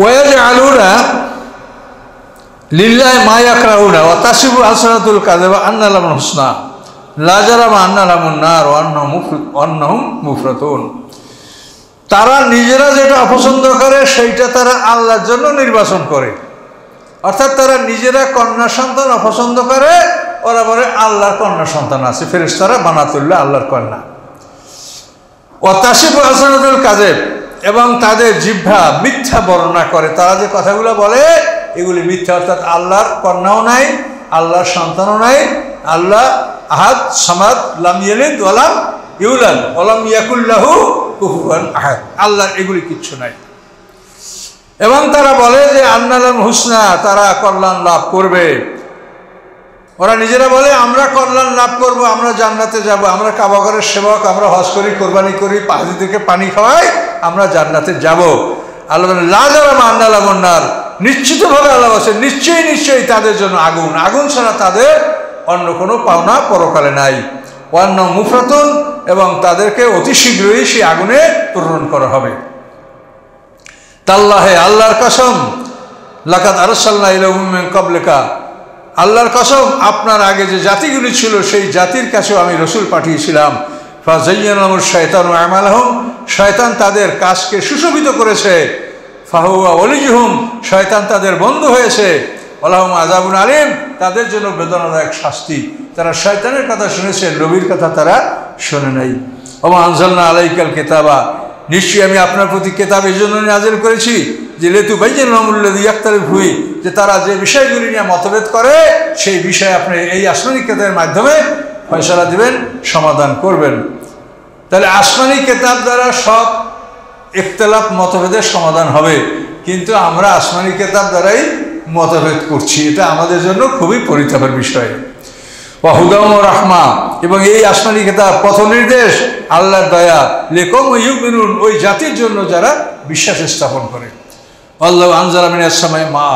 ওয়াজআলুনা লিল্লাহি মা ইয়াকরাহুনা ওয়া তাসিফু আলসানাতুল কাযিবা আন্না লাহুল হুসনা লা জারামা আন্না লাহুন নার ওয়া আন্নাহুম মুফরাতুন। তারা নিজেরা যেটা অপছন্দ করে সেইটা তারা আল্লাহর জন্য নির্বাচন করে, অর্থাৎ তারা নিজেরা কন্যা সন্তান অপছন্দ করে, ওরা বলে আল্লাহর কন্যা সন্তান আছে, ফেরেশতারা বানাতুল্লাহ আল্লাহর কন্যা। ওয়া তাসিফু আলসানাতুল কাযিব, এবং তাদের জিহ্বা মিথ্যা বর্ণনা করে, তারা যে কথাগুলো বলে এগুলি মিথ্যা, অর্থাৎ আল্লাহর কন্যাও নাই, আল্লাহর সন্তানও নাই, আল্লাহ আহাদ সামাদ লাম ইয়ালিদ ওয়া লাম ইউলাদ ওয়া লাম ইয়াকুল লাহু কুফুয়ান আহাদ, আল্লাহর এগুলি কিচ্ছু নাই। এবং তারা বলে যে আন্না লাহুল হুসনা, তারা কল্যাণ লাভ করবে। ওরা নিজেরা বলে আমরা কল্যাণ লাভ করব, আমরা জান্নাতে যাব, আমরা কাবা ঘরের সেবক, আমরা হজ করি, কোরবানি করি, পাহাড়িদেরকে পানি খাওয়াই, আমরা জান্নাতে যাব। আল্লাহ বলেন লা জারামা আন্না লাহুন নার, নিশ্চিতভাবে আল্লাহ বলেন নিশ্চয়ই তাদের জন্য আগুন, আগুন ছাড়া তাদের অন্য কোনো পাওনা পরকালে নাই। ওয়া আন্নাহুম মুফরাতুন, এবং তাদেরকে অতি শীঘ্রই সেই আগুনে প্রেরণ করা হবে। তাল্লাহে, আল্লাহর কসম, লাকাদ আরসালনা ইলাইহিম মিন ক্বাবলিকা, আল্লাহর কসম আপনার আগে যে জাতিগুলি ছিল সেই জাতির কাছেও আমি রসুল পাঠিয়েছিলাম। ফাযায়্যানা লাহুম শাইতানু আমালাহুম, শয়তান তাদের কাজকে সুশোভিত করেছে। ফাহুয়া ওয়ালিয়ুহুম, শয়তান তাদের বন্ধু হয়েছে। ওয়ালাহুম আযাবুন আলীম, তাদের জন্য বেদনাদায়ক শাস্তি। তারা শয়তানের কথা শুনেছে, নবীর কথা তারা শোনে নাই। ওমা আনজালনা আলাইকাল কিতাবা, নিশ্চয়ই আমি আপনার প্রতি কিতাব এই জন্য নাযিল করেছি যে লিতুবায়্যিনা লাহুমুল্লাযী ইখতালিফু ফীহি, যে তারা যে বিষয়গুলি নিয়ে মতভেদ করে সেই বিষয়ে আপনি এই আসমানি কিতাবের মাধ্যমে ফয়সালা দিবেন, সমাধান করবেন। তাহলে আসমানি কিতাব দ্বারা সব ইখতিলাফ মতভেদের সমাধান হবে, কিন্তু আমরা আসমানি কিতাব দ্বারাই মতভেদ করছি, এটা আমাদের জন্য খুবই পরিতাপের বিষয়। ওয়া হুদা ওয়া রাহমা, এবং এই আসমানি কিতাব পথ নির্দেশ, আল্লাহর দয়া, লিকাওমিন ইউমিনুন, ওই জাতির জন্য যারা বিশ্বাস স্থাপন করে। আল্লাহু আনজালা মিনাস সামাই মা,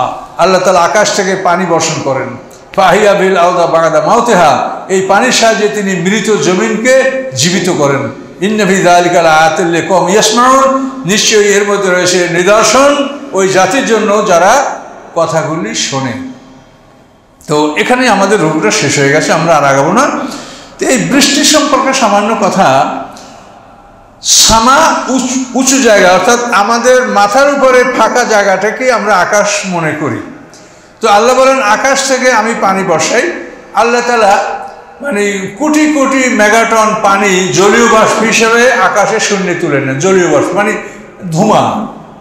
আল্লাহ তাআলা আকাশ থেকে পানি বর্ষণ করেন। ফাহিয়া বিল আরদি বা'দা মাউতিহা, এই পানির সাহায্যে তিনি মৃত জমিনকে জীবিত করেন। ইন্না ফি যালিকা লাআয়াতিন লিকাওমিন ইয়াসমাউন, নিশ্চয়ই এর মধ্যে রয়েছে নিদর্শন ওই জাতির জন্য যারা কথাগুলি শোনে। তো এখানে আমাদের রূপটা শেষ হয়ে গেছে, আমরা আর আগাবো না। তো এই বৃষ্টি সম্পর্কে সামান্য কথা। সামা উঁচু জায়গা, অর্থাৎ আমাদের মাথার উপরে ফাঁকা জায়গাটাকে আমরা আকাশ মনে করি। তো আল্লাহ বলেন আকাশ থেকে আমি পানি বর্ষাই। আল্লাহ তাআলা মানে কোটি কোটি মেগাটন পানি জলীয় বাষ্প হিসেবে আকাশে শূন্যে তুলে নেন। জলীয় বাষ্প মানে ধোঁয়া,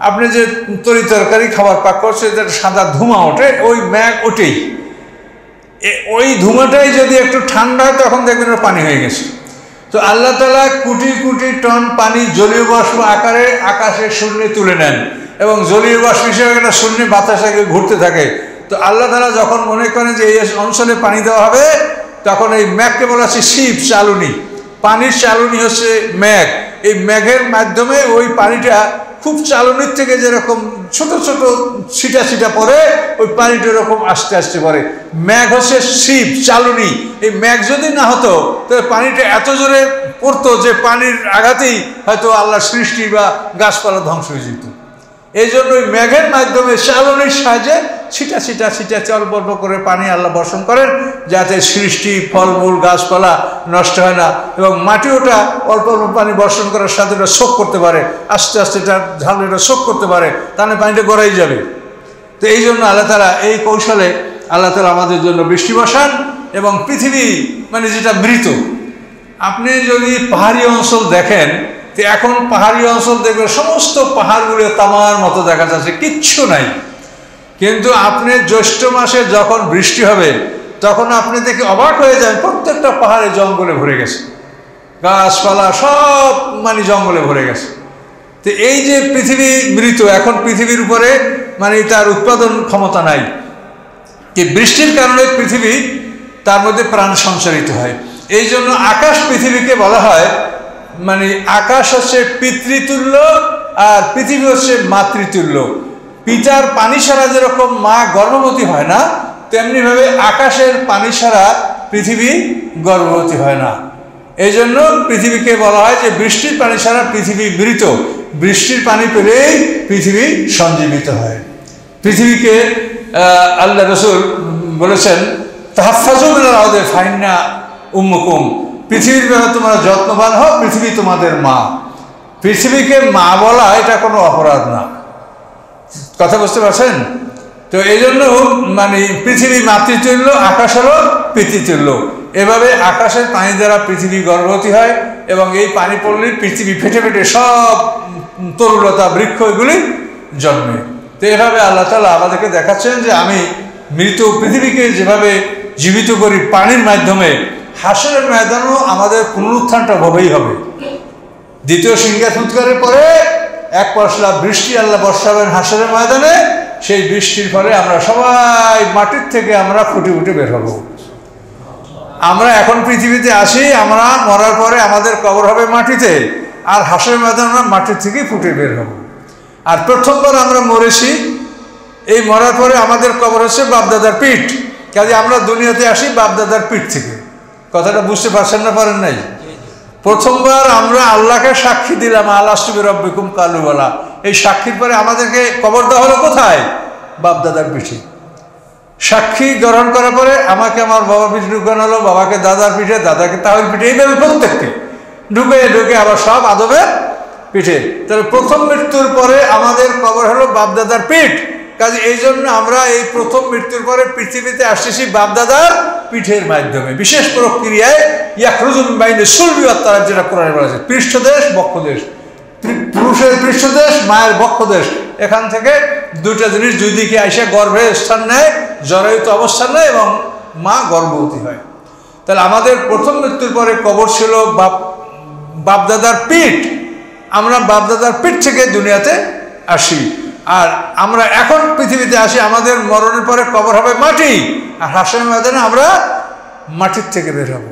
আপনি যে তরকারি খাবার পাক করছে সাদা ধোঁয়া ওঠে, ওই ম্যাগ ওঠেই, ওই ধোঁয়াটাই যদি একটু ঠান্ডা হয় তখন দেখবেন পানি হয়ে গেছে। তো আল্লাহ তাআলা কোটি কোটি টন পানি জলীয় বাষ্প আকারে আকাশে শূন্যে তুলে নেন, এবং জলীয় বাষ্প হিসেবে একটা শূন্যে বাতাসে ঘুরতে থাকে। তো আল্লাহ তাআলা যখন মনে করেন যে এই অঞ্চলে পানি দেওয়া হবে, তখন এই ম্যাগকে বলা হচ্ছে শিপ, চালুনি। পানির চালুনি হচ্ছে ম্যাগ। এই ম্যাগের মাধ্যমে ওই পানিটা খুব চালুনির থেকে যেরকম ছোট ছোট ছিটা ছিটা পড়ে, ওই পানিটা এরকম আস্তে আস্তে পড়ে। ম্যাগ হচ্ছে শিপ, চালুনি। এই ম্যাগ যদি না হতো তাহলে পানিটা এত জোরে পড়তো যে পানির আঘাতেই হয়তো আল্লাহর সৃষ্টি বা গাছপালা ধ্বংস হয়ে যেত। এই জন্য ওই ম্যাঘের মাধ্যমে চালনির সাহায্যে ছিটা ছিটা ছিটা অল্প অল্প করে পানি আল্লাহ বর্ষণ করেন, যাতে সৃষ্টি, ফলমূল, গাছপালা নষ্ট হয় না, এবং মাটিওটা অল্প অল্প পানি বর্ষণ করার সাথে ওটা শোক করতে পারে, আস্তে আস্তে এটা ঝালটা শোক করতে পারে, তাহলে পানিটা গড়াই যাবে। তো এই জন্য আল্লাহ তাআলা এই কৌশলে আল্লাহ তাআলা আমাদের জন্য বৃষ্টি বর্ষান। এবং পৃথিবী মানে যেটা মৃত, আপনি যদি পাহাড়ি অঞ্চল দেখেন, তো এখন পাহাড়ি অঞ্চল দেখবে সমস্ত পাহাড়গুলো তামার মতো দেখা যাচ্ছে, কিচ্ছু নাই। কিন্তু আপনি জ্যৈষ্ঠ মাসে যখন বৃষ্টি হবে তখন আপনি দেখে অবাক হয়ে যান, প্রত্যেকটা পাহাড়ে জঙ্গলে ভরে গেছে, গাছপালা সব মানে জঙ্গলে ভরে গেছে। তো এই যে পৃথিবী মৃত, এখন পৃথিবীর উপরে মানে তার উৎপাদন ক্ষমতা নাই, যে বৃষ্টির কারণে পৃথিবী তার মধ্যে প্রাণ সঞ্চারিত হয়। এই জন্য আকাশ পৃথিবীকে বলা হয়, মানে আকাশ হচ্ছে পিতৃতুল্য আর পৃথিবী হচ্ছে মাতৃতুল্য। পিতার পানি ছাড়া যেরকম মা গর্ভবতী হয় না, তেমনিভাবে আকাশের পানি ছাড়া পৃথিবী গর্ভবতী হয় না। এই জন্য পৃথিবীকে বলা হয় যে বৃষ্টির পানি ছাড়া পৃথিবী মৃত। বৃষ্টির পানি পেলেই পৃথিবী সঞ্জীবিত হয়। পৃথিবীকে আল্লাহ রসুল বলেছেন তাহাফাজু মিনাল আরদি ফাইন্না উম্মুকুম, পৃথিবীর ব্যাপারে তোমরা যত্নবান হও, পৃথিবী তোমাদের মা। পৃথিবীকে মা বলা এটা কোনো অপরাধ না, কথা বুঝতে পারছেন? তো এই জন্য মানে পৃথিবী মাতৃতুল্য, আকাশ হলো পিতৃতুল্য। এভাবে আকাশের পানি দ্বারা পৃথিবী গর্ভবতী হয় এবং এই পানি পড়লে পৃথিবী ফেটে ফেটে সব তরুলতা বৃক্ষ এগুলি জন্মে। তো এভাবে আল্লাহ তাআলা আমাদেরকে দেখাচ্ছেন যে আমি মৃত পৃথিবীকে যেভাবে জীবিত করি পানির মাধ্যমে, হাসরের ময়দানেও আমাদের পুনরুত্থানটা হবেই হবে। দ্বিতীয় সিংহার ফুৎকারের পরে এক পশলা বৃষ্টি আল্লাহ বর্ষাবেন হাসরের ময়দানে। সেই বৃষ্টির ফলে আমরা সবাই মাটির থেকে আমরা ফুটে ফুটে বের হব। আমরা এখন পৃথিবীতে আসি, আমরা মরার পরে আমাদের কবর হবে মাটিতে, আর হাসরের ময়দানে আমরা মাটির থেকেই ফুটে বের হব। আর প্রথমবার আমরা মরেছি, এই মরার পরে আমাদের কবর হচ্ছে বাপদাদার পিঠ, কাজে আমরা দুনিয়াতে আসি বাপদাদার পিঠ থেকে। কথাটা বুঝতে পারছেন না পারেন নাই? প্রথমবার আমরা আল্লাহকে সাক্ষী দিলাম আলাস্তু বিরাব্বিকুম কালু বালা, এই সাক্ষীর পরে আমাদেরকে কবর দেওয়া হলো কোথায়? বাপদাদার পিঠে। সাক্ষী গ্রহণ করার পরে আমাকে আমার বাবার পিঠে ঢুকানো হলো, বাবাকে দাদার পিঠে, দাদাকে তাহলে পিঠে, এইভাবে প্রত্যেককে ঢুকে আবার সব আদমের পিঠে। তাহলে প্রথম মৃত্যুর পরে আমাদের কবর হলো বাপদাদার পিঠ। কাজে এই জন্য আমরা এই প্রথম মৃত্যুর পরে পৃথিবীতে আসতেছি বাপদাদার পিঠের মাধ্যমে, বিশেষ প্রক্রিয়ায়। ইয়াখরুজু মিন বাইনি সুলবি ওয়াত তারাইব, যেটা কোরআনে বলা আছে, পৃষ্ঠদেশ বক্ষদেশ, পুরুষের পৃষ্ঠদেশ, মায়ের বক্ষদেশ, এখান থেকে দুইটা জিনিস দুই দিকে আইসে গর্ভে স্থান নেয়, জরায়ুত অবস্থান নেয় এবং মা গর্ভবতী হয়। তাহলে আমাদের প্রথম মৃত্যুর পরে কবর ছিল বাপদাদার পিঠ। আমরা বাপদাদার পিঠ থেকে দুনিয়াতে আসি, আর আমরা এখন পৃথিবীতে আসি, আমাদের মরণের পরে কবর হবে মাটি, আর হাসরের ময়দানে আমরা মাটির থেকে বের হব।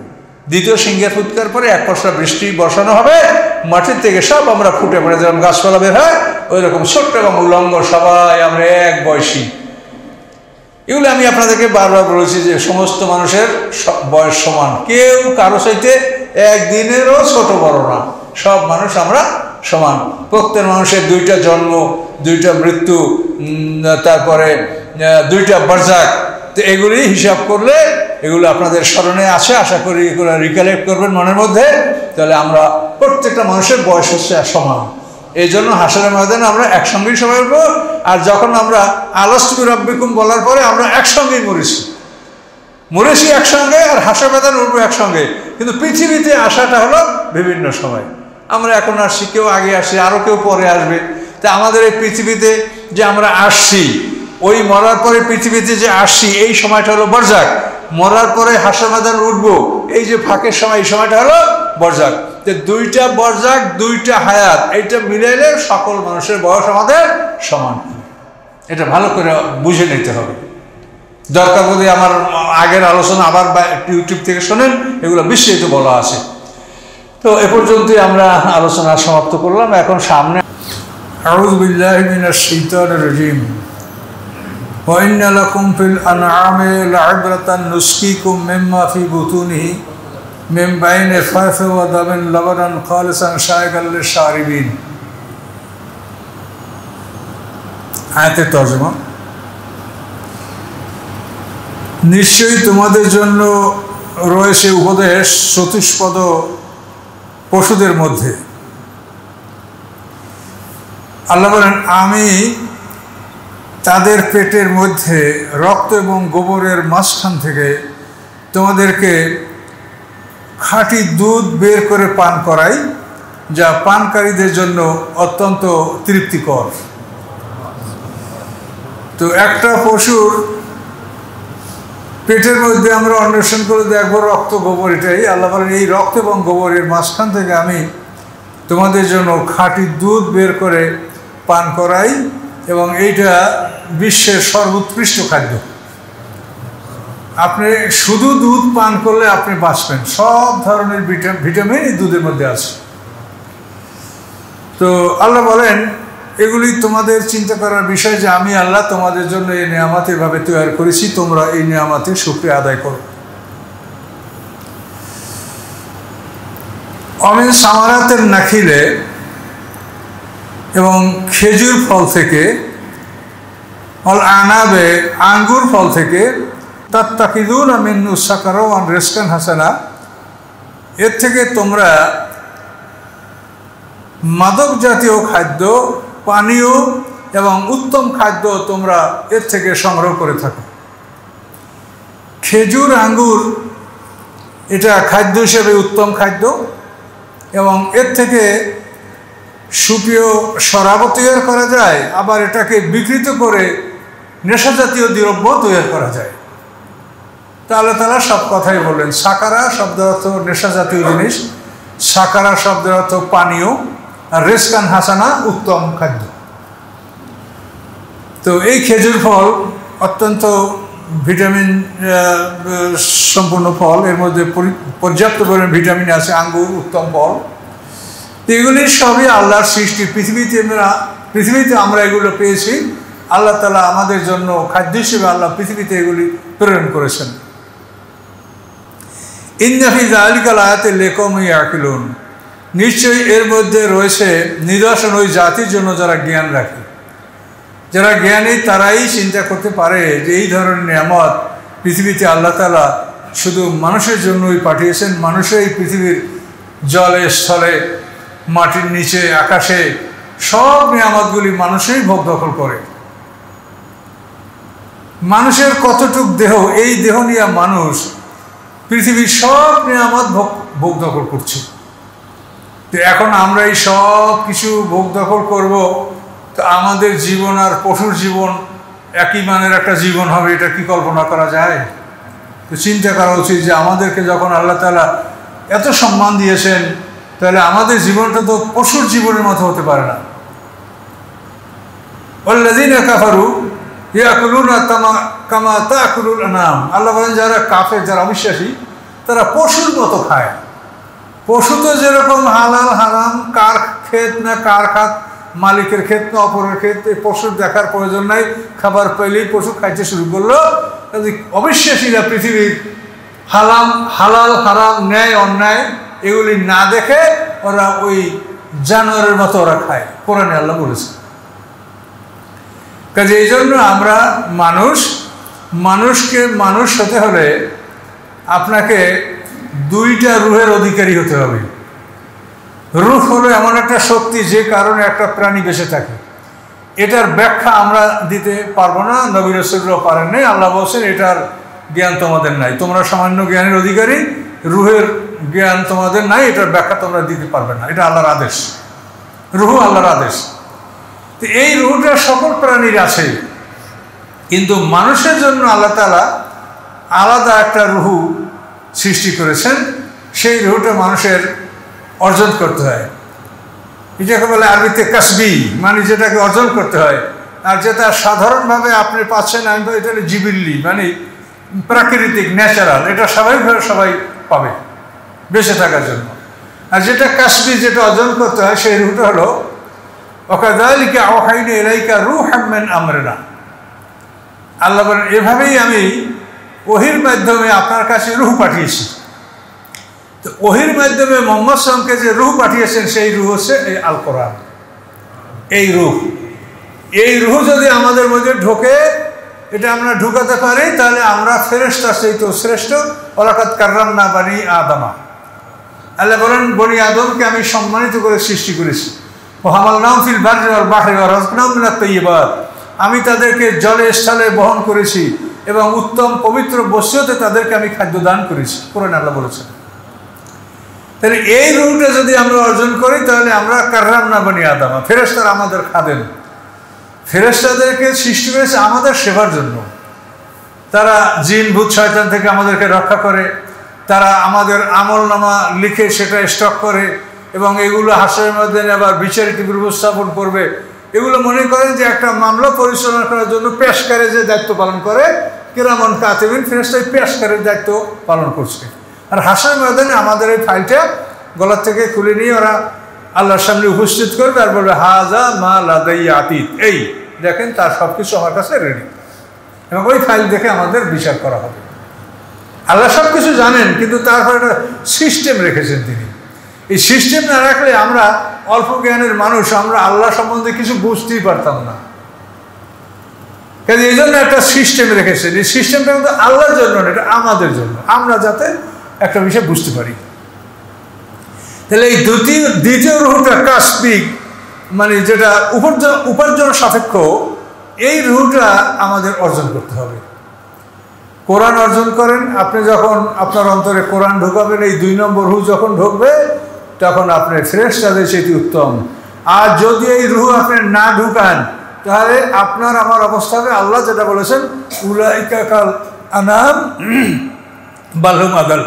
দ্বিতীয় সিংহের ফুৎকার পরে এক পশলা বৃষ্টি বসানো হবে, মাটির থেকে সব আমরা ফুটে পড়ে, যেরকম গাছপালা বের হয় ওই রকম ছোট্ট এবং উলঙ্গ সবাই আমরা এক বয়সী। এগুলো আমি আপনাদেরকে বারবার বলেছি যে সমস্ত মানুষের বয়স সমান, কেউ কারো চাইতে একদিনেরও ছোট বড় না, সব মানুষ আমরা সমান। প্রত্যেক মানুষের দুইটা জন্ম, দুইটা মৃত্যু, তারপরে দুইটা বারজাক। তো এগুলি হিসাব করলে এগুলো আপনাদের স্মরণে আছে, আশা করি এগুলো রিকালেক্ট করবেন মনের মধ্যে। তাহলে আমরা প্রত্যেকটা মানুষের বয়স হচ্ছে সমান, এই জন্য হাসরের ময়দানে আমরা একসঙ্গেই সবাই উঠবো। আর যখন আমরা আলাস্তু বিরাব্বিকুম বলার পরে আমরা একসঙ্গেই মরেছি একসঙ্গে, আর হাসরের ময়দানে উঠবো একসঙ্গে। কিন্তু পৃথিবীতে আসাটা হলো বিভিন্ন সময়। আমরা এখন আসছি, কেউ আগে আসছে, আরও কেউ পরে আসবে। তা আমাদের এই পৃথিবীতে যে আমরা আসছি, ওই মরার পরে পৃথিবীতে যে আসছি, এই সময়টা হলো বরজাক। মরার পরে হাসরের ময়দানে উঠবো, এই যে ফাঁকের সময়, এই সময়টা হলো বরজাক। যে দুইটা বরজাক, দুইটা হায়াত, এইটা মিলাইলে সকল মানুষের বয়স আমাদের সমান। এটা ভালো করে বুঝে নিতে হবে। দরকার যদি আমার আগের আলোচনা আবার ইউটিউব থেকে শোনেন, এগুলো বিস্তারিত বলা আছে। তো এ পর্যন্তই আমরা আলোচনা সমাপ্ত করলাম। এখন সামনে আউযু বিল্লাহি মিনাশ শাইতানির রাজীম। ওয়া ইন্না লাকুম ফিল আনআমি লা'iবরাতান নুসকিকুম মিম্মা ফি বুতুনিহি মিন বাইনি ফারথিন ওয়া দামিন লাবানান খালিসান শায়গাল লিশ-শারিবিন। আয়াতের তরজমা। নিশ্চয়ই তোমাদের জন্য রয়েছে উপদেশ চতুষ্পদ পশুদের মধ্যে। আল্লাহ বলেন, আমি তাদের পেটের মধ্যে রক্ত এবং গোবরের মাঝখান থেকে তোমাদেরকে খাঁটি দুধ বের করে পান করাই, যা পানকারীদের জন্য অত্যন্ত তৃপ্তিকর। তো একটা পশুর পেটের মধ্যে আমরা অন্বেষণ করে দেখবো রক্ত গোবর, এটাই আল্লাহ বলেন, এই রক্ত এবং গোবরের মাঝখান থেকে আমি তোমাদের জন্য খাঁটি দুধ বের করে পান করাই, এবং এইটা বিশ্বের সর্বোৎকৃষ্ট খাদ্য। আপনি শুধু দুধ পান করলে আপনি বাঁচবেন, সব ধরনের ভিটামিন এই দুধের মধ্যে আছে। তো আল্লাহ বলেন, এগুলি তোমাদের চিন্তা করার বিষয় যে আমি আল্লাহ তোমাদের জন্য এই নিয়ামত এভাবে তৈরি করেছি, তোমরা এই নিয়ামতের শুকরিয়া আদায় করো। অমিন সামারাতের নাখিলে, এবং খেজুর ফল থেকে, অল আনাবে আঙ্গুর ফল থেকে, তাত্তাকিদুনা মিন্নু সাকারাওয়ান রিজকান হাসানা, এর থেকে তোমরা মাদক জাতীয় খাদ্য, পানীয় এবং উত্তম খাদ্য তোমরা এর থেকে সংগ্রহ করে থাকো। খেজুর আঙ্গুর এটা খাদ্য হিসেবে উত্তম খাদ্য, এবং এর থেকে সুপেয় শরাবও তৈরি করা যায়, আবার এটাকে বিকৃত করে নেশা জাতীয় দ্রব্য তৈরি করা যায়। তা আল্লাহ তাআলা সব কথাই বললেন। সাকারা শব্দের অর্থ নেশা জাতীয় জিনিস, সাকারা শব্দের অর্থ পানীয়, আর রিজকান হাসানা উত্তম খাদ্য। তো এই খেজুর ফল অত্যন্ত ভিটামিন সম্পূর্ণ ফল, এর মধ্যে পর্যাপ্ত পরিমাণ ভিটামিন আছে। আঙ্গুর উত্তম ফল, এগুলি সবই আল্লাহর সৃষ্টি। পৃথিবীতে আমরা এগুলো পেয়েছি। আল্লাহ তাআলা আমাদের জন্য খাদ্য হিসেবে আল্লাহ পৃথিবীতে এগুলি প্রেরণ করেছেন। ইন্না ফি যালিকা লায়াতিন লিকাওমিন ইয়াকিলুন, নিশ্চয়ই এর মধ্যে রয়েছে নিদর্শন ওই জাতির জন্য যারা জ্ঞান রাখে। যারা জ্ঞানী তারাই চিন্তা করতে পারে যে এই ধরনের নিয়ামত পৃথিবীতে আল্লাহ তাআলা শুধু মানুষের জন্যই পাঠিয়েছেন। মানুষের এই পৃথিবীর জলে, স্থলে, মাটির নিচে, আকাশে সব নিয়ামতগুলি মানুষই ভোগ দখল করে। মানুষের কতটুক দেহ, এই দেহ নিয়ে মানুষ পৃথিবীর সব নিয়ামত ভোগ দখল করছে। তো এখন আমরা এই সব কিছু ভোগ দখল করব, তো আমাদের জীবন আর পশুর জীবন একই মানের একটা জীবন হবে, এটা কি কল্পনা করা যায়? তো চিন্তা করা উচিত যে আমাদেরকে যখন আল্লাহ তাআলা এত সম্মান দিয়েছেন, তাহলে আমাদের জীবনটা তো পশুর জীবনের মতো হতে পারে না। ওয়াল্লাযীনা কাফারু ইয়াকুলুনা কামা তাকুলুল আনাম, আল্লাহ বলেন যারা কাফের, যারা অবিশ্বাসী, তারা পশুর মতো খায়। পশু তো যেরকম হালাল হারাম, কার ক্ষেত না কার খাত, মালিকের ক্ষেত না অপরের ক্ষেত, এই পশুর দেখার প্রয়োজন নাই। খাবার পেলেই পশু খাইতে শুরু করলো। অবিশ্বাসীরা পৃথিবীর হালাল হারাম, ন্যায় অন্যায় এগুলি না দেখে ওরা ওই জানোয়ারের মতো ওরা খায়। কোরআনে আল্লাহ বলেছে। কাজে এই জন্য আমরা মানুষকে মানুষ হতে হলে আপনাকে দুইটা রুহের অধিকারী হতে হবে। রূহ হলো এমন একটা শক্তি যে কারণে একটা প্রাণী বেঁচে থাকে। এটার ব্যাখ্যা আমরা দিতে পারবো না, নবী রাসূলরাও পারেন নাই। আল্লাহ বলছেন এটার জ্ঞান তোমাদের নাই, তোমরা সামান্য জ্ঞানের অধিকারী, রূহের জ্ঞান তোমাদের নাই, এটার ব্যাখ্যা তোমরা দিতে পারবে না। এটা আল্লাহর আদেশ, রূহ আল্লাহর আদেশ। তো এই রূহটা সকল প্রাণীর আছে, কিন্তু মানুষের জন্য আল্লাহ তাআলা আলাদা একটা রূহ সৃষ্টি করেছেন। সেই রূহটা মানুষের অর্জন করতে হয়। এটাকে বলে আরবিতে কাসবি, মানে যেটাকে অর্জন করতে হয়। আর যেটা সাধারণভাবে আপনি পাচ্ছেন, আমি তো এটা জিবিল্লি, মানে প্রাকৃতিক, ন্যাচারাল, এটা স্বাভাবিকভাবে সবাই পাবে বেঁচে থাকার জন্য। আর যেটা কাসবি, যেটা অর্জন করতে হয়, সেই রূহটা হলো ওয়াকাযালিকা আওহাইনা ইলাইকা রূহাম মিন আমরিনা। আল্লাহ বলেন এভাবেই আমি ওহীর মাধ্যমে আপনার কাছে রূহ পাঠিয়েছি। তো ওহীর মাধ্যমে মুহাম্মদ সাল্লাল্লাহু আলাইহি ওয়াসাল্লামকে যে রূহ পাঠিয়েছেন, সেই রূহ হচ্ছে এই আল কোরআন। এই রূহ যদি আমাদের মধ্যে ঢোকে, এটা আমরা ঢুকাতে পারি, তাহলে আমরা ফেরেশতার চাইতেও শ্রেষ্ঠ। ওয়ালাকাদ কাররামনা বানি আদমা, আল্লাহ বলেন বনি আদমকে আমি সম্মানিত করে সৃষ্টি করেছি। ওয়া হামালনাহুম ফিল বাররি ওয়াল বাহরি ওয়া রাযাকনাহুম মিনাত তাইয়্যিবাত, আমি তাদেরকে জলে স্থলে বহন করেছি এবং উত্তম পবিত্র বস্তুতে তাদেরকে আমি খাদ্য দান করেছি। কোরআনে আল্লাহ বলেছেন। তাহলে এই রূহটা যদি আমরা অর্জন করি, তাহলে আমরা কাররামনা বানি আদমা, ফেরেশতারা আমাদের খাদেম। ফেরেশতাদেরকে সৃষ্টি করেছে আমাদের সেবার জন্য। তারা জিন ভূত শয়তান থেকে আমাদেরকে রক্ষা করে। তারা আমাদের আমলনামা লিখে সেটা স্টক করে এবং এগুলো হাসরের মধ্যে আবার বিচারিত উপস্থাপন করবে। এগুলো মনে করেন যে একটা মামলা পরিচালনা করার জন্য পেশকারের যে দায়িত্ব পালন করে, কিরামান কাতিবিন, ফেরেশতা পেশকারের দায়িত্ব পালন করছে। আর হাসরের ময়দানে আমাদের এই ফাইলটা গলার থেকে খুলে নিয়ে ওরা আল্লাহর সামনে উপস্থিত করবে আর বলবে হাজা মা লাদাইয়া আতীত, এই দেখেন তার সব কিছু আমার কাছে রেডি। এবং ওই ফাইল দেখে আমাদের বিচার করা হবে। আল্লাহ সব কিছু জানেন, কিন্তু তারপর একটা সিস্টেম রেখেছেন তিনি। এই সিস্টেম না রাখলে আমরা অল্প জ্ঞানের মানুষ, আমরা আল্লাহ সম্বন্ধে কিছু বুঝতেই পারতাম না। কাজে এই জন্য একটা সিস্টেম রেখেছে, এই সিস্টেমটা কিন্তু আল্লাহর জন্য না, এটা আমাদের জন্য, আমরা যাতে একটা বিষয় বুঝতে পারি। তাহলে এই দ্বিতীয় রুহটা কাসবিক, মানে যেটা উপার্জন সাপেক্ষ, এই রুহটা আমাদের অর্জন করতে হবে। কোরআন অর্জন করেন, আপনি যখন আপনার অন্তরে কোরআন ঢুকাবেন, এই 2 নম্বর রুহ যখন ঢুকবে তখন আপনি ফেরেশতাদের চেয়ে উত্তম। আর যদি এই রুহ আপনি না ঢুকান তাহলে আপনার আমার অবস্থা হবে, আল্লাহ যেটা বলেছেন, উলাইকা কাল আনাম বাল হুম আদাল,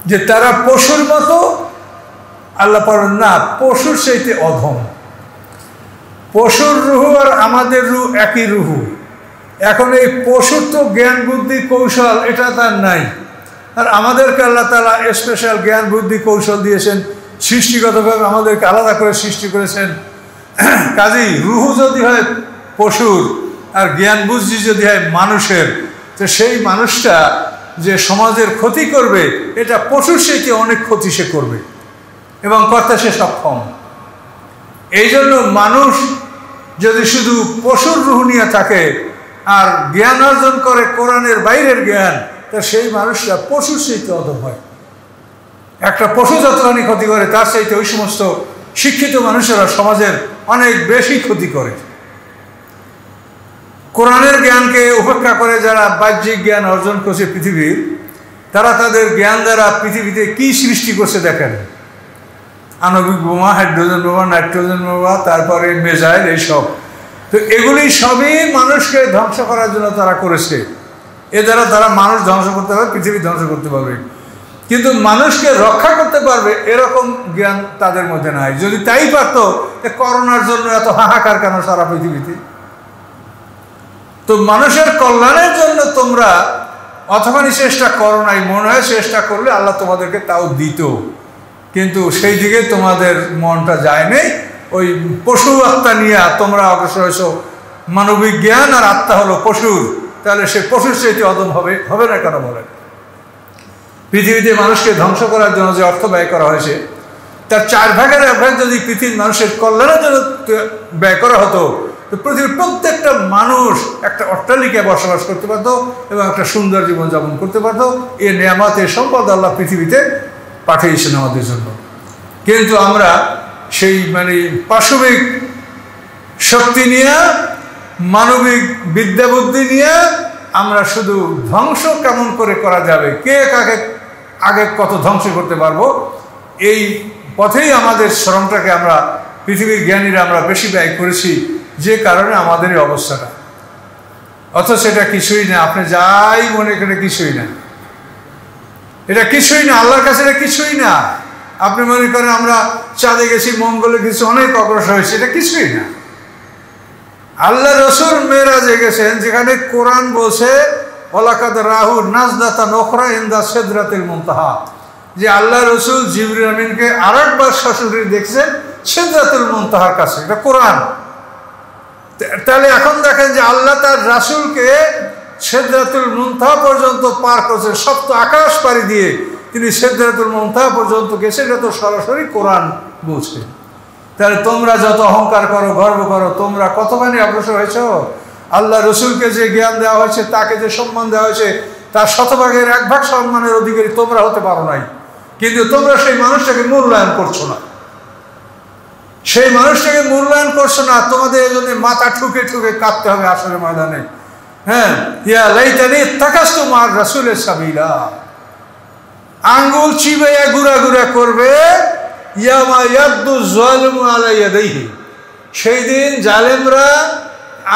যে তারা পশুর মতো। আল্লাহ বলেন না, পশুর চাইতে অধম। পশুর রুহু আর আমাদের রুহ একই রুহু। এখন এই পশুর তো জ্ঞান বুদ্ধি কৌশল এটা তার নাই, আর আমাদেরকে আল্লাহ তাআলা স্পেশাল জ্ঞান বুদ্ধি কৌশল দিয়েছেন, সৃষ্টিগতভাবে আমাদেরকে আলাদা করে সৃষ্টি করেছেন। কাজেই রুহু যদি হয় পশুর আর জ্ঞান বুদ্ধি যদি হয় মানুষের, তো সেই মানুষটা যে সমাজের ক্ষতি করবে, এটা পশুর চাইতে অনেক ক্ষতি সে করবে এবং করতে সে সক্ষম। এই জন্য মানুষ যদি শুধু পশুর রুহ নিয়ে থাকে আর জ্ঞান অর্জন করে কোরআনের বাইরের জ্ঞান, তা সেই মানুষটা পশুর চাইতে অধম হয়। একটা পশু যতখানি ক্ষতি করে তার চাইতে ওই সমস্ত শিক্ষিত মানুষেরা সমাজের অনেক বেশি ক্ষতি করে। কোরআনের জ্ঞানকে উপেক্ষা করে যারা বাহ্যিক জ্ঞান অর্জন করছে পৃথিবীর, তারা তাদের জ্ঞান দ্বারা পৃথিবীতে কি সৃষ্টি করছে দেখেন। আণবিক বোমা, হাইড্রোজেন বোমা, নাইট্রোজেন বোমা, তারপরে মিসাইল, এইসব। তো এগুলি সবই মানুষকে ধ্বংস করার জন্য তারা করেছে। এ দ্বারা তারা মানুষ ধ্বংস করতে পারবে, পৃথিবী ধ্বংস করতে পারবে, কিন্তু মানুষকে রক্ষা করতে পারবে এরকম জ্ঞান তাদের মধ্যে নাই। যদি তাই পারতো, করোনার জন্য এত হাহাকার কেন সারা পৃথিবীতে? তো মানুষের কল্যাণের জন্য তোমরা অথবানি চেষ্টা করো নাই, মনে হয় চেষ্টা করলে আল্লাহ তোমাদেরকে তাও দিত, কিন্তু সেই দিকে তোমাদের মনটা যায় নাই। ওই পশু আত্মা নিয়ে তোমরা অগ্রসর হয়েছো। মানবিক জ্ঞান আর আত্মা হলো পশুর, তাহলে সে পশুর চাইতে অদম হবে না কেন বলেন? পৃথিবীতে মানুষকে ধ্বংস করার জন্য যে অর্থ ব্যয় করা হয়েছে, তার 4 ভাগের 1 ভাগ যদি পৃথিবীর মানুষের কল্যাণের জন্য ব্যয় করা হতো, তো পৃথিবীর প্রত্যেকটা মানুষ একটা অট্টালিকায় বসবাস করতে পারতো এবং একটা সুন্দর জীবনযাপন করতে পারতো। এ নেয়ামত, এ সম্পদ আল্লাহ পৃথিবীতে পাঠিয়েছেন আমাদের জন্য। কিন্তু আমরা সেই পাশবিক শক্তি নিয়ে, মানবিক বিদ্যা বুদ্ধি নিয়ে আমরা শুধু ধ্বংস কেমন করে করা যাবে, কে কাকে আগে কত ধ্বংস করতে পারবো, এই পথেই আমাদের শ্রমটাকে আমরা পৃথিবীর জ্ঞানীরা আমরা বেশি ব্যয় করেছি, যে কারণে আমাদের এই অবস্থাটা। অথচ এটা কিছুই না, আপনি যাই মনে করে কিছুই না, এটা কিছুই না, আল্লাহর কাছে এটা কিছুই না। আপনি মনে করেন আমরা চাঁদে গেছি, মঙ্গলে গেছি, অনেক অগ্রসর হয়েছে, এটা কিছুই না। আল্লাহ রসুল মেরাজে গেছেন, যেখানে কোরআন বলছে ওয়ালাকাদ রাহু নাজদাতান উখরা ইনদা সিদরাতিল মুনতাহা, যে আল্লাহ রসুল জিবরিল আমিনকে আরেকবার সরাসরি দেখছেন সিদরাতুল মুনতাহার কাছে, এটা কোরআন। তাহলে এখন দেখেন যে আল্লাহ তার রাসূলকে সিদরাতুল মুনতাহা পর্যন্ত পার করেছে, সপ্ত আকাশ পাড়ি দিয়ে তিনি সিদরাতুল মুনতাহা পর্যন্ত গেছে, এটা তো সরাসরি কোরআন বলছে। তাহলে তোমরা যত অহংকার করো, গর্ব করো, তোমরা কতখানি অগ্রসর হয়েছ? আল্লাহ রসুলকে যে জ্ঞান দেওয়া হয়েছে, তাকে যে সম্মান দেওয়া হয়েছে, তার 100 ভাগের 1 ভাগ সম্মানের অধিকারী তোমরা হতে পারো নাই, কিন্তু তোমরা সেই মানুষটাকে মূল্যায়ন করছো না, সেই মানুষটাকে মূল্যায়ন করছো না। তোমাদের এই জন্য মাথা ঠুকে ঠুকে কাঁদতে হবে আসলে ময়দানে। হ্যাঁ, ইয়া লাইতানি ইত্তাখাযতু মা'আর রাসূলি সাবিলা, আঙ্গুল চিবাইয়া গুড়া গুড়া করবে। ইয়ামা ইয়াদ্দু যালিমু আলা ইয়াদাইহি, সেই দিন জালেমরা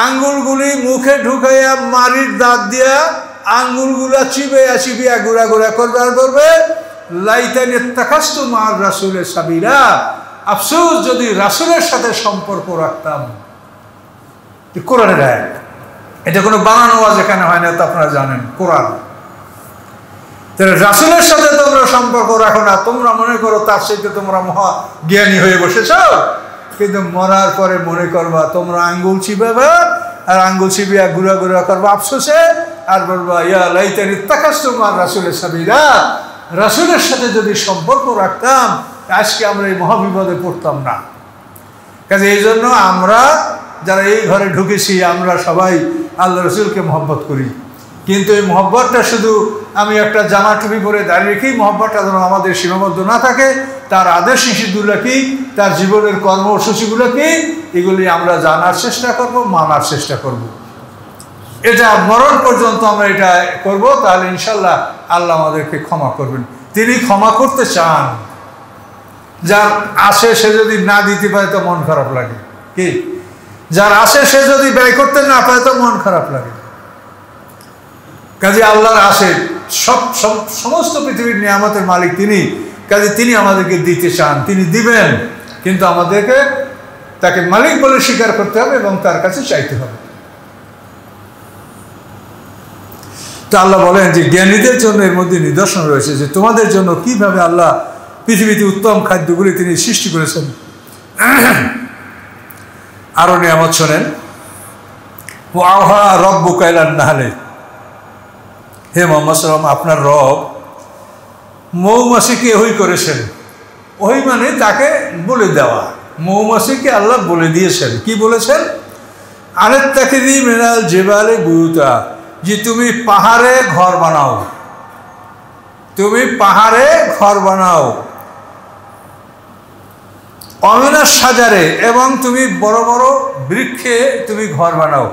আঙ্গুলগুলি মুখে ঢুকাইয়া মারির দাঁত দিয়া আঙ্গুলগুলা চিবাইয়া চিবিয়া গুড়া গুড়া করবে আর করবে লাইতানি ইত্তাখাযতু মা'আর রাসূলি সাবিলা, আফসোস যদি রাসূলের সাথে সম্পর্ক রাখতাম। কোরআনের আয়াত, এটা কোনো বানানো ওয়াজ এখানে হয় না, তো আপনারা জানেন কোরআন। তাহলে রাসূলের সাথে তোমরা সম্পর্ক রাখো না, তোমরা মনে করো তার সাথে তোমরা মহা জ্ঞানী হয়ে বসেছ, কিন্তু মরার পরে মনে করবা তোমরা আঙ্গুল চিবাবা আর আঙ্গুল চিবিয়া গুড়া গুড়া করবা আফসোসে, আর বলবা ইয়া লাইতানি ইত্তাখাযতু মা'আর রাসূলি সাবিলা, রাসূলের সাথে যদি সম্পর্ক রাখতাম আজকে আমরা এই মহাবিপদে পড়তাম না। কাজে এই জন্য আমরা যারা এই ঘরে ঢুকেছি আমরা সবাই আল্লাহ রসুলকে মহব্বত করি, কিন্তু এই মহব্বতটা শুধু আমি একটা জামা টুপি পরে দাঁড়িয়ে রেখেই মহব্বতটা যেন আমাদের সীমাবদ্ধ না থাকে। তার আদেশ নিষেধগুলো কি, তার জীবনের কর্মসূচিগুলো কি, এগুলি আমরা জানার চেষ্টা করব, মানার চেষ্টা করব। এটা মরণ পর্যন্ত আমরা এটা করব, তাহলে ইনশাল্লাহ আল্লাহ আমাদেরকে ক্ষমা করবেন। তিনি ক্ষমা করতে চান। যার আসে সে যদি না দিতে পারে তো মন খারাপ লাগে, কি? যার আসে সে যদি ব্যয় করতে না পারে তো মন খারাপ লাগে। কাজে আল্লাহর আসে সমস্ত পৃথিবীর নিয়ামতের মালিক তিনি। কাজে তিনি আমাদেরকে দিতে চান, তিনি দিবেন, কিন্তু আমাদেরকে তাকে মালিক বলে স্বীকার করতে হবে এবং তার কাছে চাইতে হবে। তো আল্লাহ বলেন যে জ্ঞানীদের জন্য এর মধ্যে নিদর্শন রয়েছে যে তোমাদের জন্য কিভাবে আল্লাহ পৃথিবীতে উত্তম খাদ্যগুলি তিনি সৃষ্টি করেছেন। আরো নিয়ামত শোনেন, ও আহা রব্বুকা ইলান নাহলে, হে মুহাম্মদ সাল্লাল্লাহু আলাইহি ওয়াসাল্লাম, আপনার রব মৌমাছিকে ওহী করেছেন। ওহী মানে তাকে বলে দেওয়া। মৌমাছিকে আল্লাহ বলে দিয়েছেন। কি বলেছেন? আনাত্তাখিযি মিনাল জিবালি বুয়ুতা, যে তুমি পাহাড়ে ঘর বানাও, তুমি পাহাড়ে ঘর বানাও। অমিনাস সাজারে, এবং তুমি বড় বড় বৃক্ষে তুমি ঘর বানাও।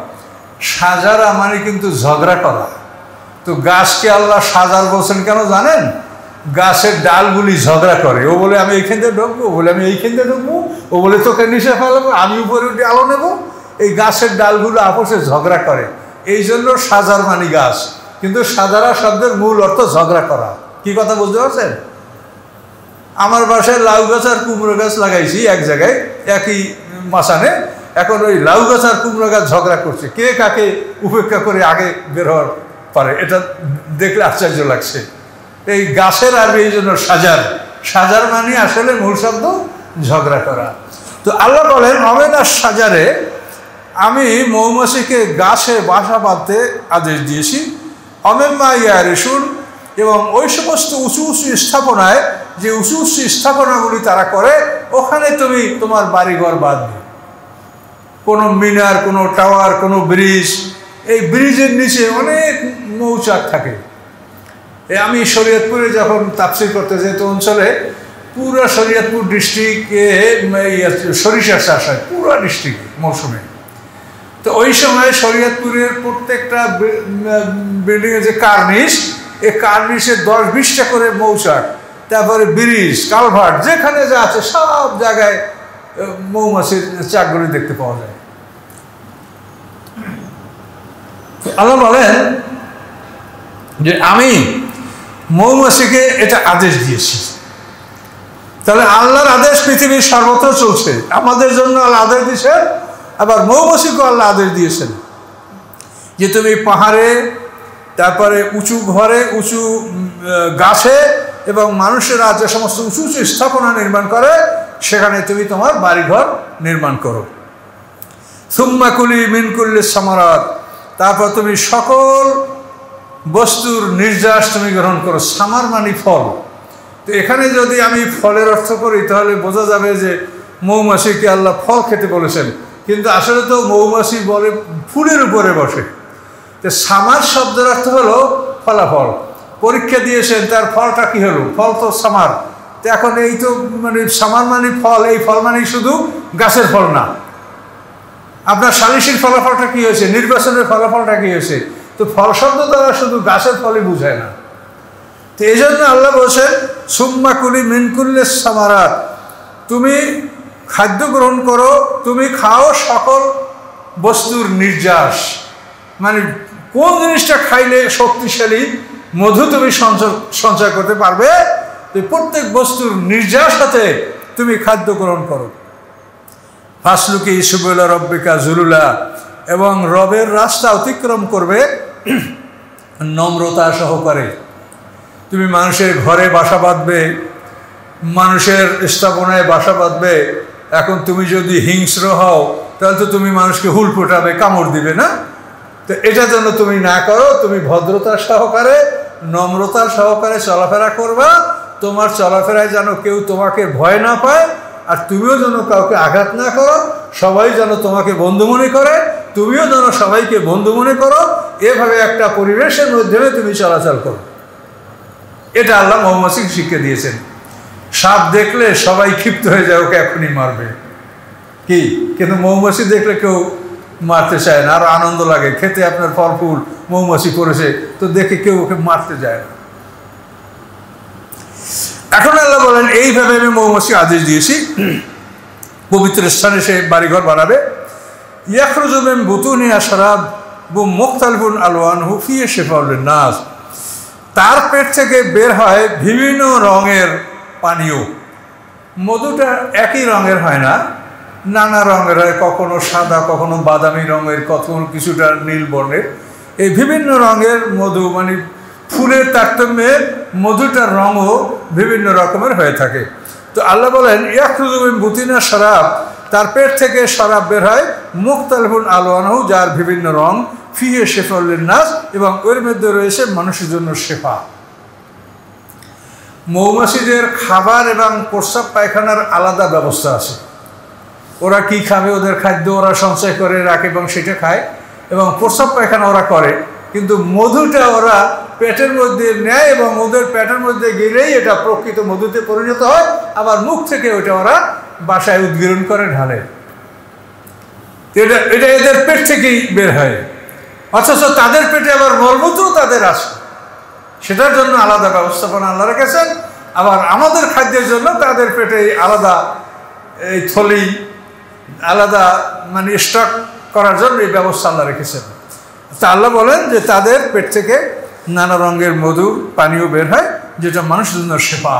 সাজারা মানে কিন্তু ঝগড়া করা। তো গাছকে আল্লাহ সাজার বলছেন কেন জানেন? গাছের ডালগুলি ঝগড়া করে। ও বলে আমি এইখান থেকে ঢুকবো, ও বলে আমি এইখান থেকে ঢুকবো, ও বলে তোকে নিচে ফেলাবো, আমি উপরে উঠে আলো নেবো। এই গাছের ডালগুলো আপসে ঝগড়া করে, এই জন্য সাজার মানে গাছ। কিন্তু সাজারা শব্দের মূল অর্থ ঝগড়া করা। কি কথা বুঝতে পারছেন? আমার বাসায় লাউ গাছ আর কুমড়ো গাছ লাগাইছি এক জায়গায়, একই মাসানে। এখন ওই লাউ গাছ আর কুমড়ো গাছ ঝগড়া করছে, কে কাকে উপেক্ষা করে আগে বের হওয়ার পারে। এটা দেখলে আশ্চর্য লাগছে। এই গাছের আর এই জন্য সাজার, সাজার মানে আসলে মূল শব্দ ঝগড়া করা। তো আল্লাহ বলেন অমিনাস সাজারে, আমি মৌমাছিকে গাছে বাসা বাঁধতে আদেশ দিয়েছি। অমিম্মা ইয়ারিসুন, এবং ওই সমস্ত উঁচু উঁচু স্থাপনায়, যে উঁচু উঁচু স্থাপনাগুলি তারা করে, ওখানে তুমি তোমার বাড়িঘর বাঁধবে। কোনো মিনার, কোনো টাওয়ার, কোনো ব্রিজ, এই ব্রিজের নিচে অনেক মৌচাক থাকে। আমি শরীয়তপুরে যখন তাফসীর করতে যেত অঞ্চলে, পুরো শরীয়তপুর ডিস্ট্রিক্টে সরিষা চাষ হয়, পুরো ডিস্ট্রিক্টে মৌসুমে। তো ওই সময় শরীয়তপুরের প্রত্যেকটা বিল্ডিংয়ে যে কার্নিশ, এই কার্নিশে 10-20টা করে মৌচাক, তারপরে ব্রিজ, কালভার্ট, যেখানে যা আছে সব জায়গায় মৌমাছির চাকগুলি দেখতে পাওয়া যায়। আল্লাহ বলেন যে আমি মৌমাছিকে এটা আদেশ দিয়েছি। তাহলে আল্লাহর আদেশ পৃথিবীর সর্বত্র চলছে। আমাদের জন্য আল্লাহ আদেশ দিয়েছেন, আবার মৌমাছিকে আল্লাহ আদেশ দিয়েছেন যে তুমি পাহাড়ে, তারপরে উঁচু ঘরে, উঁচু গাছে, এবং মানুষেরা যে সমস্ত উঁচু উঁচু স্থাপনা নির্মাণ করে, সেখানে তুমি তোমার বাড়িঘর নির্মাণ করো। সুম্মা কুলি মিন কুল্লিস সামারাত, তারপর তুমি সকল বস্তুর নির্যাস তুমি গ্রহণ করো। সামার মানে ফল। তো এখানে যদি আমি ফলের অর্থ করি তাহলে বোঝা যাবে যে মৌমাছিকে আল্লাহ ফল খেতে বলেছেন, কিন্তু আসলে তো মৌমাছি বলে ফুলের উপরে বসে। তো সামার শব্দের অর্থ হলো ফলাফল। পরীক্ষা দিয়েছেন, তার ফলটা কি হলো? ফল তো সামার। তো এখন এই তো মানে সামার মানে ফল, এই ফল মানে শুধু গাছের ফল না। আপনার সালিসির ফলাফলটা কি হয়েছে, নির্বাচনের ফলাফলটা কি হয়েছে? তো ফল শব্দ দ্বারা শুধু গাছের ফলই বোঝায় না। তো এই জন্য আল্লাহ বলছেন সুম্মা কুলি মিন কুল্লিস সামারাত, তুমি খাদ্য গ্রহণ করো, তুমি খাও সকল বস্তুর নির্যাস। মানে কোন জিনিসটা খাইলে শক্তিশালী মধু তুমি সঞ্চয় করতে পারবে, প্রত্যেক বস্তুর নির্যাস সাথে তুমি খাদ্য গ্রহণ করো। ফাসলুকি সুবুলা রব্বিকা জুলুলা, এবং রবের রাস্তা অতিক্রম করবে নম্রতা সহকারে। তুমি মানুষের ঘরে বাসা বাঁধবে, মানুষের স্থাপনায় বাসা বাঁধবে। এখন তুমি যদি হিংস্র হও তাহলে তো তুমি মানুষকে হুল ফোটাবে, কামড় দিবে না? তো এটা যেন তুমি না করো, তুমি ভদ্রতা সহকারে, নম্রতা সহকারে চলাফেরা করবা, তোমার চলাফেরায় যেন কেউ তোমাকে ভয় না পায়, আর তুমিও যেন কাউকে আঘাত না করো, সবাই যেন তোমাকে বন্ধু মনে করে, তুমিও যেন সবাইকে বন্ধু মনে করো, এভাবে একটা পরিবেশের মাধ্যমে তুমি চলাচল করো। এটা আল্লাহ মৌমাছিকে শিক্ষা দিয়েছেন। সাপ দেখলে সবাই ক্ষিপ্ত হয়ে যায়, ওকে এখনই মারবে কি, কিন্তু মৌমাছি দেখলে কেউ মারতে চায় না, আরো আনন্দ লাগে। খেতে আপনার ফল ফুল মৌমাছি পড়েছে তো দেখে কেউ ওকে মারতে যায় না। এখন আল্লাহ বলেন এইভাবে আমি মৌমাছি আদেশ দিয়েছি, পবিত্র স্থানে সে বাড়িঘর বানাবে। ইয়াখরুজু মিন বুতুনিহা শারাবুম মুখতালিফুন আলওয়ানুহু ফিহি শিফাউল লিন-নাস, তার পেট থেকে বের হয় বিভিন্ন রঙের পানীয়। মধুটা একই রঙের হয় না, নানা রঙের হয়, কখনো সাদা, কখনো বাদামি রঙের, কখনো কিছুটা নীল বর্ণের। এই বিভিন্ন রঙের মধু, মানে ফুলের তারতম্যে মধুটার রঙও বিভিন্ন রকমের হয়ে থাকে। তো আল্লাহ বলেন ইয়াখরুজু মিন বুতুনিহা শারাব, তার পেট থেকে শরাব বের হয়, মুখতালিফুন আলওয়ানুহু, যার বিভিন্ন রং, ফিহি শিফাউল লিন-নাস, এবং ওর মধ্যে রয়েছে মানুষের জন্য শেফা। মৌমাছিদের খাবার এবং প্রস্রাব পায়খানার আলাদা ব্যবস্থা আছে। ওরা কি খাবে, ওদের খাদ্য ওরা সঞ্চয় করে রাখে এবং সেটা খায়, এবং প্রস্রাব পায়খানা ওরা করে, কিন্তু মধুটা ওরা পেটের মধ্যে নেয় এবং ওদের পেটের মধ্যে গেলেই এটা প্রকৃত মধুতে পরিণত হয়, আবার মুখ থেকে ওটা ওরা বাসায় উদ্গীরণ করে ঢালে। এটা এটা এদের পেট থেকেই বের হয়, অথচ তাদের পেটে আবার মলমূত্র তাদের আছে, সেটার জন্য আলাদা ব্যবস্থাপনা আল্লাহ রেখেছেন। আবার আমাদের খাদ্যের জন্য তাদের পেটে আলাদা এই থলি, আলাদা মানে স্টক করার জন্য এই ব্যবস্থা আল্লাহ রেখেছেন। তা আল্লাহ বলেন যে তাদের পেট থেকে নানা রঙের মধু পানীয় বের হয়, যেটা মানুষের জন্য শেফা।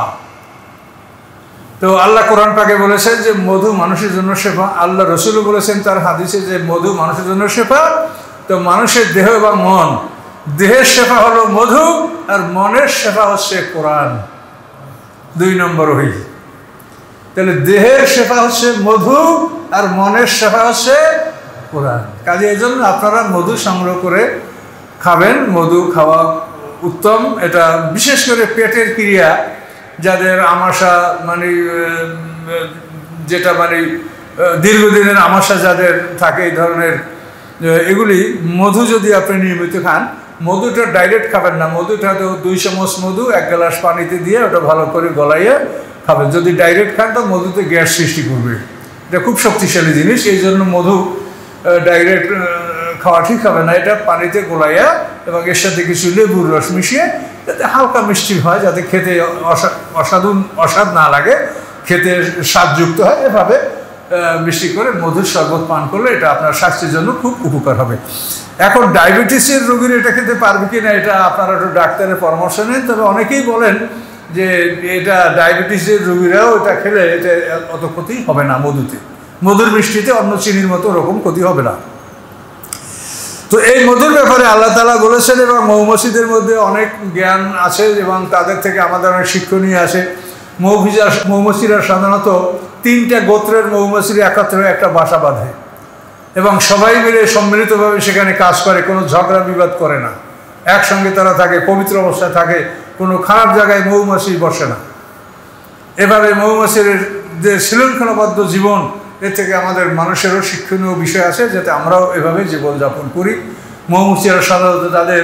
তো আল্লাহ কোরআন পাকে বলেছেন যে মধু মানুষের জন্য শেফা। আল্লাহ রসুলও বলেছেন তার হাদিসে যে মধু মানুষের জন্য শেফা। তো মানুষের দেহ এবং মন, দেহের শেফা হলো মধু, আর মনের শেফা হচ্ছে কোরআন। 2 নম্বর ওহী। তাহলে দেহের শেফা হচ্ছে মধু, আর মনের শেফা হচ্ছে কোরআন। কাজে এই জন্য আপনারা মধু সংগ্রহ করে খাবেন। মধু খাওয়া উত্তম। এটা বিশেষ করে পেটের ক্রিয়া, যাদের আমাশা, মানে যেটা মানে দীর্ঘদিনের আমাশা যাদের থাকে, এই ধরনের এগুলি মধু যদি আপনি নিয়মিত খান, মধুটা ডাইরেক্ট খাবেন না, মধুটা তো 2 চামচ মধু 1 গ্লাস পানিতে দিয়ে ওটা ভালো করে গলাইয়ে খাবেন। যদি ডাইরেক্ট খান তো মধুতে গ্যাস সৃষ্টি করবে, এটা খুব শক্তিশালী জিনিস। এই জন্য মধু ডাইরেক্ট খাওয়া ঠিক হবে না, এটা পানিতে গোলাইয়া এবং এর সাথে কিছু লেবুর রস মিশিয়ে, যাতে হালকা মিষ্টি হয়, যাতে খেতে অস্বাদ না লাগে, খেতে স্বাদযুক্ত হয়, এভাবে মিষ্টি করে মধুর শরবত পান করলে এটা আপনার স্বাস্থ্যের জন্য খুব উপকার হবে। এখন ডায়াবেটিসের রোগীরা এটা খেতে পারবে কি না, এটা আপনারা একটু ডাক্তারের পরামর্শ নেন। তবে অনেকেই বলেন যে এটা ডায়াবেটিসের রোগীরাও এটা খেলে এটা অত ক্ষতি হবে না, মধুর মিষ্টিতে অন্য চিনির মতো ওরকম ক্ষতি হবে না। তো এই মধুর ব্যাপারে আল্লাহ তাআলা বলেছেন, এবং মৌমাছিদের মধ্যে অনেক জ্ঞান আছে এবং তাদের থেকে আমাদের অনেক শিক্ষণীয় আছে। মৌমাছিরা সাধারণত 3টা গোত্রের মৌমাছির একত্রে একটা বাসা বাঁধে এবং সবাই মিলে সম্মিলিতভাবে সেখানে কাজ করে, কোনো ঝগড়া বিবাদ করে না, একসঙ্গে তারা থাকে, পবিত্র অবস্থায় থাকে, কোনো খারাপ জায়গায় মৌমাছি বসে না। এভাবে মৌমাছির যে শৃঙ্খলাবদ্ধ জীবন, এর থেকে আমাদের মানুষেরও শিক্ষণীয় বিষয় আছে, যাতে আমরাও এভাবে জীবনযাপন করি। মৌমাছিরা সাধারণত তাদের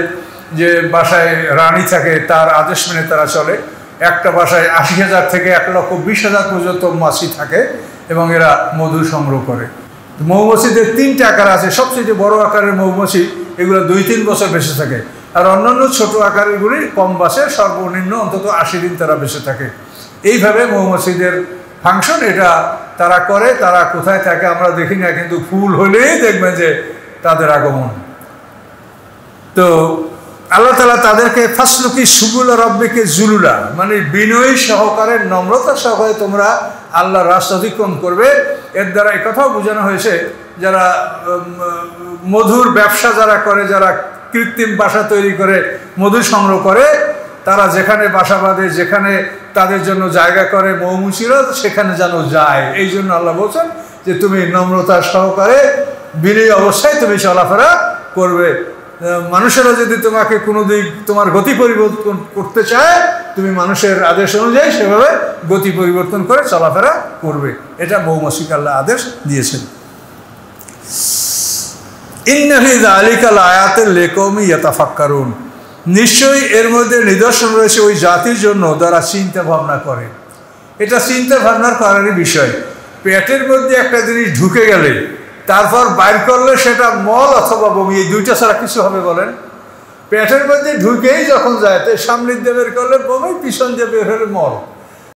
যে বাসায় রানী থাকে তার আদেশ মেনে তারা চলে। একটা বাসায় 80,000 থেকে 1,20,000 পর্যন্ত মাছি থাকে এবং এরা মধু সংগ্রহ করে। মৌমাছিদের 3টা আকার আছে। সবচেয়ে বড় আকারের মৌমাছি এগুলো 2-3 বছর বেঁচে থাকে, আর অন্যান্য ছোট আকারেরগুলি কম বাসে, সর্বনিম্ন অন্তত 80 দিন তারা বেঁচে থাকে। এইভাবে মৌমাছিদের ফাংশন এটা তারা করে। তারা কোথায় থাকে আমরা দেখি না, কিন্তু ফুল হলেই দেখবেন যে তাদের আগমন। তো আল্লাহ তাআলা তাদেরকে ফাসলুকি সুবুলা রব্বিকে জুলুলা, মানে বিনয়ী সহকারে, নম্রতা সহকারে তোমরা আল্লাহর রাস্তা অতিক্রম করবে। এর দ্বারা এই কথাও বোঝানো হয়েছে, যারা মধুর ব্যবসা যারা করে, যারা কৃত্রিম বাসা তৈরি করে মধু সংগ্রহ করে, তারা যেখানে বাসা বাঁধে, যেখানে তাদের জন্য জায়গা করে মৌমাছিরা, সেখানে যেন যায়। এই জন্য আল্লাহ বলছেন যে তুমি নম্রতা সহকারে বিনয়ী অবস্থায় তুমি চলাফেরা করবে। মানুষেরা যদি তোমাকে কোনো দিক তোমার গতি পরিবর্তন করতে চায়, তুমি মানুষের আদেশ অনুযায়ী সেভাবে গতি পরিবর্তন করে চলাফেরা করবে। এটা মৌমাছিক আল্লাহ আদেশ দিয়েছেন। ইন্না ফি যালিকা লায়াতিন লিকওমি ইয়াতাফাক্কারুন, নিশ্চয়ই এর মধ্যে নিদর্শন রয়েছে ওই জাতির জন্য যারা চিন্তা ভাবনা করে। এটা চিন্তা ভাবনার করারই বিষয়। পেটের মধ্যে একটা জিনিস ঢুকে গেলে তারপর বাইর করলে সেটা মল অথবা বমি, এই দুইটা ছাড়া কিছু হবে বলেন? পেটের মধ্যে ঢুকেই যখন যায় তো সামনের দিয়ে বের করলে বমি, পিছন দিয়ে বের হলে মল।